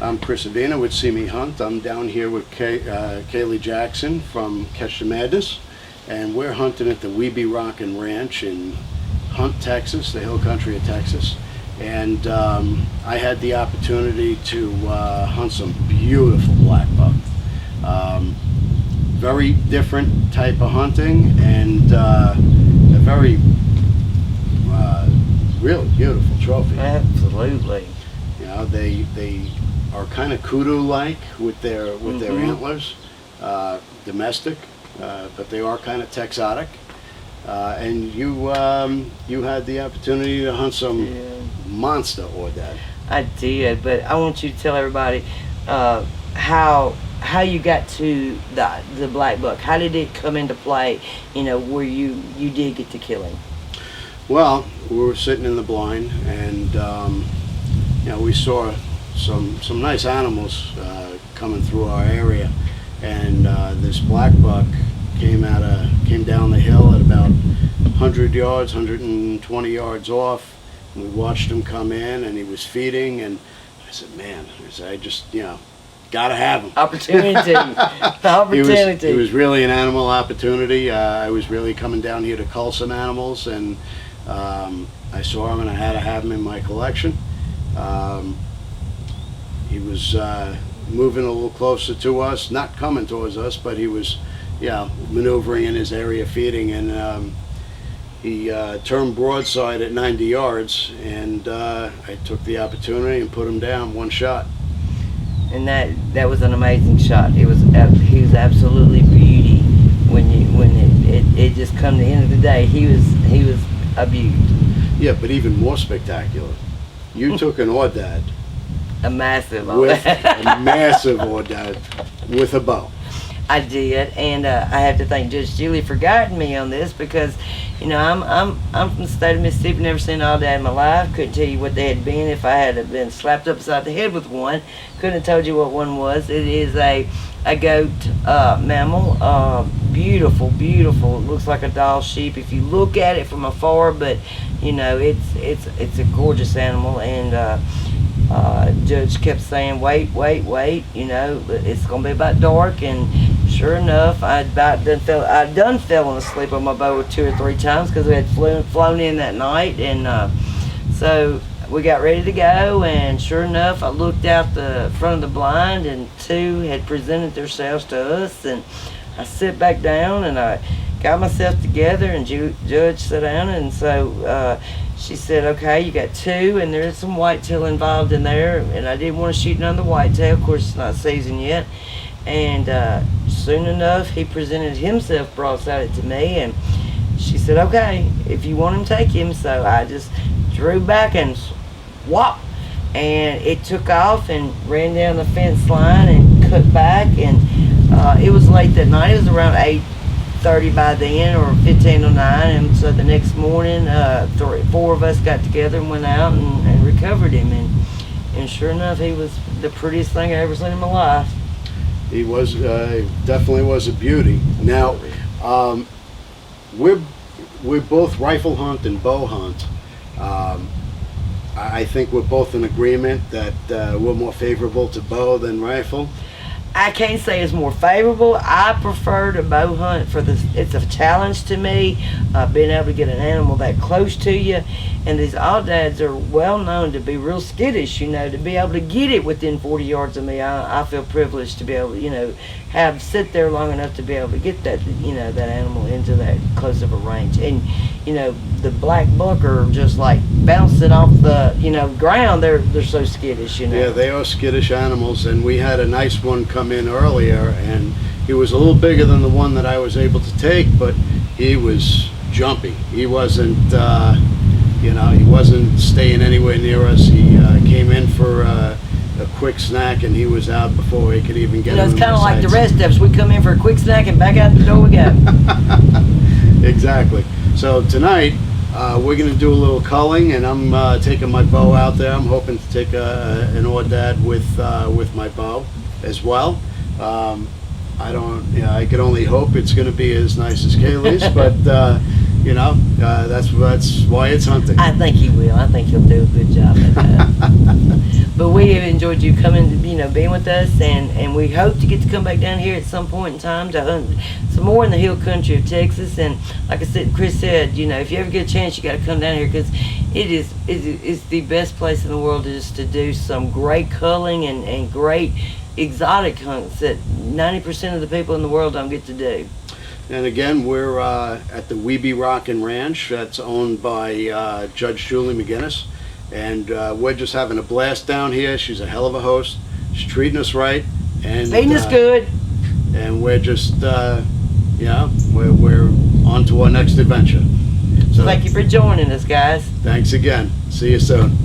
I'm Chris Avena with SeeMeHunt. I'm down here with Kaylee Jackson from Catch the Madness, and we're hunting at the Wee B Rockin Ranch in Hunt, Texas, the hill country of Texas. And I had the opportunity to hunt some beautiful black buck. Very different type of hunting, and a very really beautiful trophy. Absolutely. You know, they are kind of kudu-like with their antlers, domestic, but they are kind of Texotic. And you had the opportunity to hunt some monster Aoudad. I did, but I want you to tell everybody how you got to the black buck. How did it come into play? You know, where you did get to kill him. Well, we were sitting in the blind, and you know, we saw some nice animals coming through our area, and this black buck came down the hill at about 100 yards, 120 yards off. And we watched him come in, and he was feeding, and I said, man, I just, you know, gotta have him. Opportunity. Opportunity. It was really an animal opportunity. I was really coming down here to cull some animals, and I saw him, and I had to have him in my collection. He was moving a little closer to us, not coming towards us, but he was, yeah, maneuvering in his area feeding, and he turned broadside at 90 yards, and I took the opportunity and put him down, one shot. And that was an amazing shot. He was absolutely beauty. When it just come to the end of the day, he was a beauty. Yeah, but even more spectacular, you took an Aoudad. A massive Aoudad with a bow. I did, and I have to thank Judge Julie for guiding me on this, because, you know, I'm from the state of Mississippi, never seen an Aoudad in my life. Couldn't tell you what they had been if I had been slapped upside the head with one. Couldn't have told you what one was. It is a goat mammal. Beautiful, beautiful. It looks like a doll sheep if you look at it from afar, but you know, it's a gorgeous animal, and Judge kept saying, wait, you know, it's gonna be about dark, and sure enough, I'd done fallen asleep on my bow 2 or 3 times because we had flown in that night, and so we got ready to go, and sure enough, I looked out the front of the blind, and 2 had presented themselves to us, and I sit back down, and I got myself together, and Judge sat down, and so she said, okay, you got 2, and there's some whitetail involved in there, and I didn't want to shoot another whitetail. Of course, it's not season yet. And soon enough, he presented himself broadside to me, and she said, okay, if you want him, take him. So I just drew back and whop, and it took off and ran down the fence line and cut back, and it was late that night. It was around 8:30 by then, or 15:09, and so the next morning 4 of us got together and went out and recovered him, and sure enough, he was the prettiest thing I ever seen in my life. He was definitely was a beauty. Now we're both rifle hunt and bow hunt. I think we're both in agreement that we're more favorable to bow than rifle. I can't say it's more favorable. I prefer to bow hunt for this. It's a challenge to me, being able to get an animal that close to you. And these Aoudads are well known to be real skittish, you know, to be able to get it within 40 yards of me. I feel privileged to be able to, you know, sit there long enough to be able to get that, you know, that animal into that close of a range. And, you know, the black buck are just like bouncing off the, you know, ground. They're so skittish, you know. Yeah, they are skittish animals, and we had a nice one come in earlier, and he was a little bigger than the one that I was able to take, but he was jumpy. He wasn't, you know, he wasn't staying anywhere near us. He came in for a quick snack, and he was out before we could even get him. You know, it's kind of like the rest of us. We come in for a quick snack and back out the door we go. Exactly. So tonight, we're going to do a little culling, and I'm taking my bow out there. I'm hoping to take an Aoudad with my bow as well. I can only hope it's going to be as nice as Kaylee's, but That's why it's hunting. I think he will. I think he'll do a good job at that. But we have enjoyed you coming, being with us, and we hope to get to come back down here at some point in time to hunt some more in the hill country of Texas. And like I said, Chris said, if you ever get a chance, you got to come down here, because it's the best place in the world just to do some great culling and great exotic hunts that 90% of the people in the world don't get to do. And again, we're at the Wee B Rockin Ranch that's owned by Judge Julie McGinnis. And we're just having a blast down here. She's a hell of a host. She's treating us right. And Feeding us good. And we're just, we're on to our next adventure. So Thank you for joining us, guys. thanks again. See you soon.